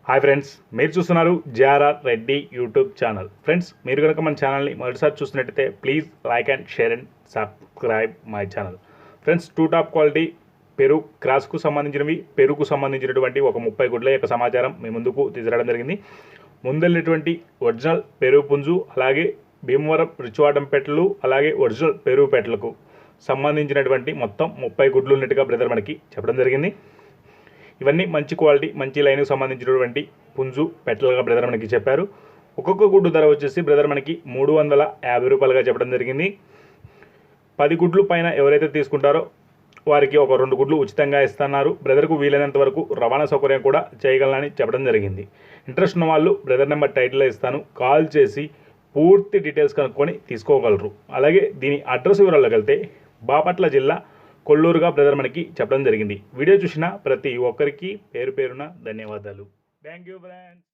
Hi friends, మీరు చూస్తున్నారు JRR Reddy YouTube channel. Friends, మీరు కనుక మన ఛానల్ని మొదటిసారి చూస్తున్నట్టయితే please like and share and subscribe my channel. Friends, two top quality పెరుగు క్రాస్కు సంబంధించినవి, పెరుగుకు సంబంధించినటువంటి ఒక 30 గుడ్ల యొక్క సమాచారం మీ ముందుకు తీసుకురావడం జరిగింది. ముందెళ్ళినటువంటి ఒరిజినల్ పెరుగు పుంజు, అలాగే భీమవరం రిచ్వాడంపేటలు, అలాగే ఒరిజినల్ పెరుగు పెట్టలకు సంబంధించినటువంటి మొత్తం 30 గుడ్లు ఉన్నట్టుగా బ్రదర్ మనకి చెప్పడం జరిగింది. ఇవన్నీ మంచి క్వాలిటీ, మంచి లైన్కి సంబంధించినటువంటి పుంజు పెట్టలుగా బ్రదర్ మనకి చెప్పారు. ఒక్కొక్క గుడ్డు ధర వచ్చేసి బ్రదర్ మనకి 350 రూపాయలుగా చెప్పడం జరిగింది. 10 గుడ్లు పైన ఎవరైతే తీసుకుంటారో వారికి ఒక 2 గుడ్లు ఉచితంగా ఇస్తున్నారు. బ్రదర్కు వీలైనంత వరకు రవాణా సౌకర్యం కూడా చేయగలనని చెప్పడం జరిగింది. ఇంట్రెస్ట్ ఉన్న వాళ్ళు బ్రదర్ నెంబర్ టైటిల్లో ఇస్తాను, కాల్ చేసి పూర్తి డీటెయిల్స్ కనుక్కొని తీసుకోగలరు. అలాగే దీని అడ్రస్ వివరాల్లోకి వెళ్తే బాపట్ల జిల్లా కొల్లూరుగా బ్రదర్ మనకి చెప్పడం జరిగింది. వీడియో చూసిన ప్రతి ఒక్కరికి పేరు పేరున ధన్యవాదాలు. Thank you friends.